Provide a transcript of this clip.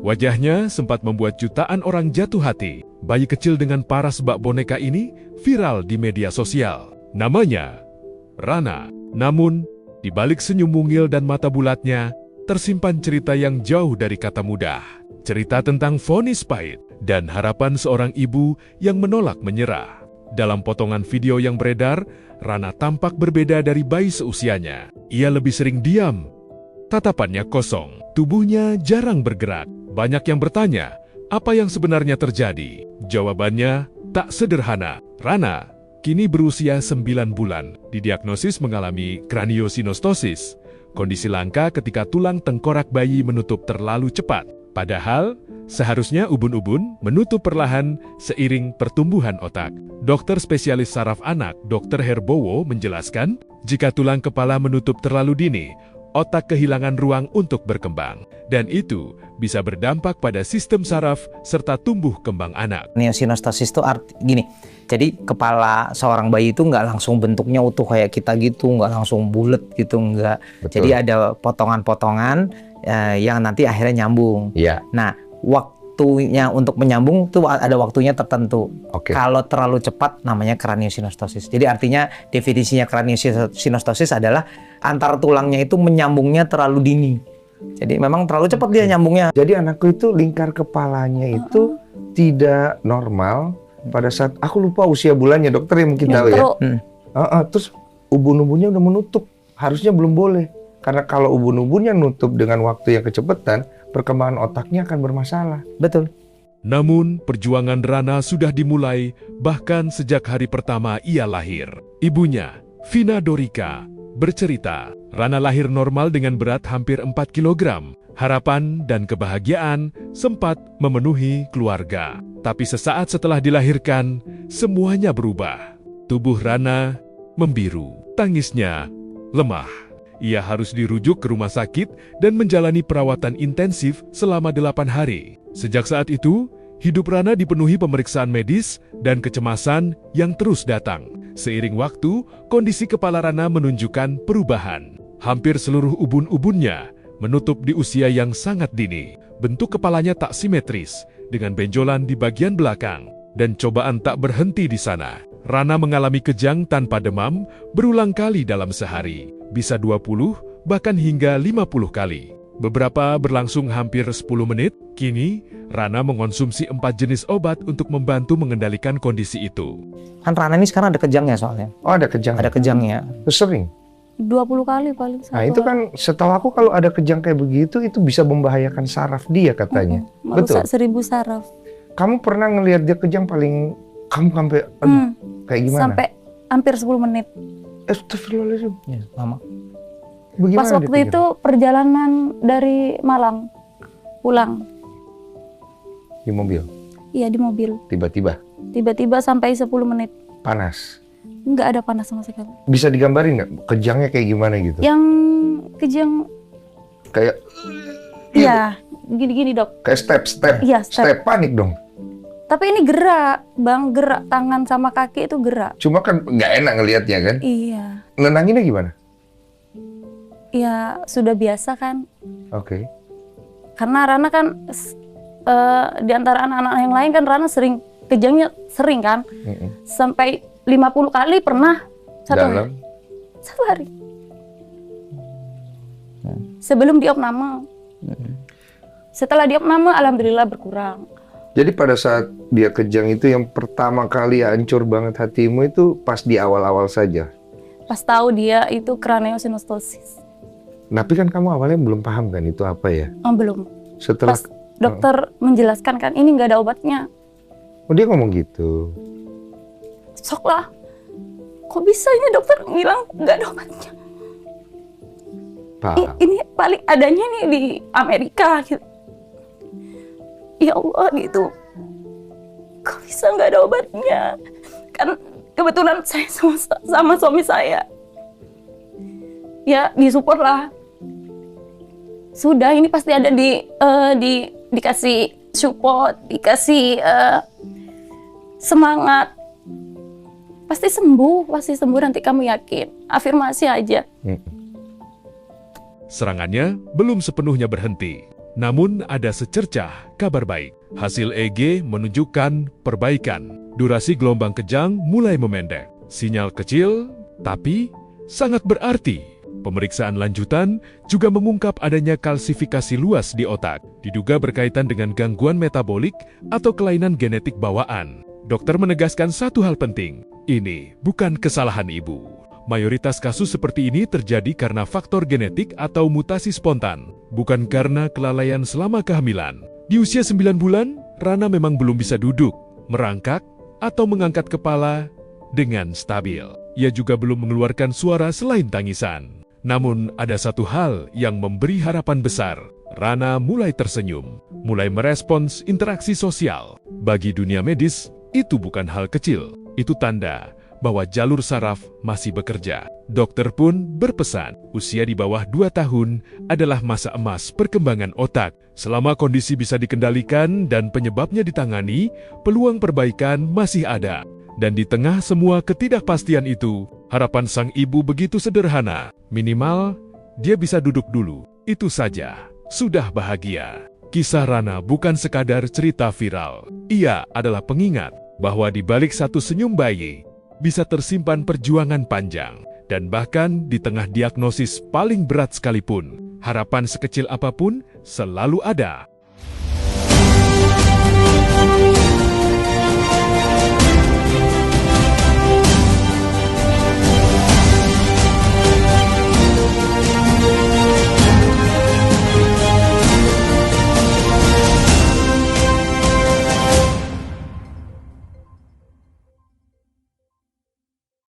Wajahnya sempat membuat jutaan orang jatuh hati. Bayi kecil dengan paras bak boneka ini viral di media sosial. Namanya Rana. Namun, di balik senyum mungil dan mata bulatnya, tersimpan cerita yang jauh dari kata mudah. Cerita tentang vonis pahit dan harapan seorang ibu yang menolak menyerah. Dalam potongan video yang beredar, Rana tampak berbeda dari bayi seusianya. Ia lebih sering diam, tatapannya kosong, tubuhnya jarang bergerak. Banyak yang bertanya, apa yang sebenarnya terjadi? Jawabannya tak sederhana. Rana kini berusia 9 bulan, didiagnosis mengalami kraniosinostosis, kondisi langka ketika tulang tengkorak bayi menutup terlalu cepat. Padahal, seharusnya ubun-ubun menutup perlahan seiring pertumbuhan otak. Dokter spesialis saraf anak, Dr. Herbowo, menjelaskan, jika tulang kepala menutup terlalu dini, otak kehilangan ruang untuk berkembang. Dan itu bisa berdampak pada sistem saraf serta tumbuh kembang anak. Kraniosinostosis itu gini, jadi kepala seorang bayi itu nggak langsung bentuknya utuh kayak kita gitu, nggak langsung bulat gitu, nggak. Betul. Jadi ada potongan-potongan yang nanti akhirnya nyambung. Iya. Nah, waktunya untuk menyambung tuh ada waktunya tertentu. Oke. Kalau terlalu cepat namanya kraniosinostosis. Jadi artinya definisinya kraniosinostosis adalah antar tulangnya itu menyambungnya terlalu dini. Jadi memang terlalu cepat dia nyambungnya. Jadi anakku itu lingkar kepalanya itu tidak normal pada saat aku lupa usia bulannya, dokter yang mungkin tahu ya. Terus ubun-ubunnya udah menutup, harusnya belum boleh. Karena kalau ubun-ubunnya nutup dengan waktu yang kecepatan, perkembangan otaknya akan bermasalah. Betul. Namun, perjuangan Rana sudah dimulai bahkan sejak hari pertama ia lahir. Ibunya, Vina Dorika, bercerita, Rana lahir normal dengan berat hampir 4 kg. Harapan dan kebahagiaan sempat memenuhi keluarga. Tapi sesaat setelah dilahirkan, semuanya berubah. Tubuh Rana membiru, tangisnya lemah. Ia harus dirujuk ke rumah sakit dan menjalani perawatan intensif selama 8 hari. Sejak saat itu, hidup Rana dipenuhi pemeriksaan medis dan kecemasan yang terus datang. Seiring waktu, kondisi kepala Rana menunjukkan perubahan. Hampir seluruh ubun-ubunnya menutup di usia yang sangat dini. Bentuk kepalanya tak simetris, dengan benjolan di bagian belakang. Dan cobaan tak berhenti di sana. Rana mengalami kejang tanpa demam berulang kali dalam sehari. Bisa 20, bahkan hingga 50 kali. Beberapa berlangsung hampir 10 menit. Kini, Rana mengonsumsi 4 jenis obat untuk membantu mengendalikan kondisi itu. Kan Rana ini sekarang ada kejangnya soalnya. Oh, ada kejang. Ada kejangnya. Terus sering? 20 kali paling. Nah, itu kan setahu aku kalau ada kejang kayak begitu, itu bisa membahayakan saraf dia katanya. Betul? Merusak 1000 saraf. Kamu pernah ngelihat dia kejang paling, kamu sampai, kayak gimana? Sampai hampir 10 menit. Astagfirullahaladzim. Ya, lama. Bagaimana Pas waktu itu perjalanan dari Malang pulang. Di mobil? Iya, di mobil. Tiba-tiba? Tiba-tiba sampai 10 menit. Panas? Nggak ada panas sama sekali. Bisa digambarin nggak kejangnya kayak gimana gitu? Yang kejang, Kayak, iya, gini-gini dok. kayak step. Iya, step. Panik dong. Tapi ini gerak, bang, gerak tangan sama kaki itu gerak. Cuma kan nggak enak ngelihatnya kan? Iya. Nenanginnya gimana? Ya sudah biasa kan. Oke. Karena Rana kan di antara anak-anak yang lain kan Rana sering kejangnya sering kan. Sampai 50 kali pernah satu hari. Sebelum diopname. Setelah diopname alhamdulillah berkurang. Jadi pada saat dia kejang itu yang pertama kali hancur banget hatimu itu pas di awal-awal saja. Pas tahu dia itu kraniosinostosis. Tapi kan kamu awalnya belum paham kan itu apa ya? Oh, belum. Setelah Pas dokter menjelaskan kan ini nggak ada obatnya. Oh, dia ngomong gitu. Sok lah. Kok bisa ini dokter bilang nggak ada obatnya? Paham. Ini paling adanya nih di Amerika gitu. Ya Allah gitu. Kok bisa nggak ada obatnya? Kan kebetulan saya sama suami saya. Ya disupport lah. Sudah ini pasti ada dikasih support, dikasih semangat. Pasti sembuh nanti kamu yakin. Afirmasi aja. Serangannya belum sepenuhnya berhenti. Namun ada secercah kabar baik. Hasil EEG menunjukkan perbaikan. Durasi gelombang kejang mulai memendek. Sinyal kecil, tapi sangat berarti. Pemeriksaan lanjutan juga mengungkap adanya kalsifikasi luas di otak, diduga berkaitan dengan gangguan metabolik atau kelainan genetik bawaan. Dokter menegaskan satu hal penting, ini bukan kesalahan ibu. Mayoritas kasus seperti ini terjadi karena faktor genetik atau mutasi spontan, bukan karena kelalaian selama kehamilan. Di usia 9 bulan, Rana memang belum bisa duduk, merangkak, atau mengangkat kepala dengan stabil. Ia juga belum mengeluarkan suara selain tangisan. Namun ada satu hal yang memberi harapan besar. Rana mulai tersenyum, mulai merespons interaksi sosial. Bagi dunia medis, itu bukan hal kecil. Itu tanda bahwa jalur saraf masih bekerja. Dokter pun berpesan, usia di bawah 2 tahun adalah masa emas perkembangan otak. Selama kondisi bisa dikendalikan dan penyebabnya ditangani, peluang perbaikan masih ada. Dan di tengah semua ketidakpastian itu, harapan sang ibu begitu sederhana. Minimal, dia bisa duduk dulu. Itu saja, sudah bahagia. Kisah Rana bukan sekadar cerita viral. Ia adalah pengingat bahwa di balik satu senyum bayi, bisa tersimpan perjuangan panjang. Dan bahkan di tengah diagnosis paling berat sekalipun, harapan sekecil apapun selalu ada.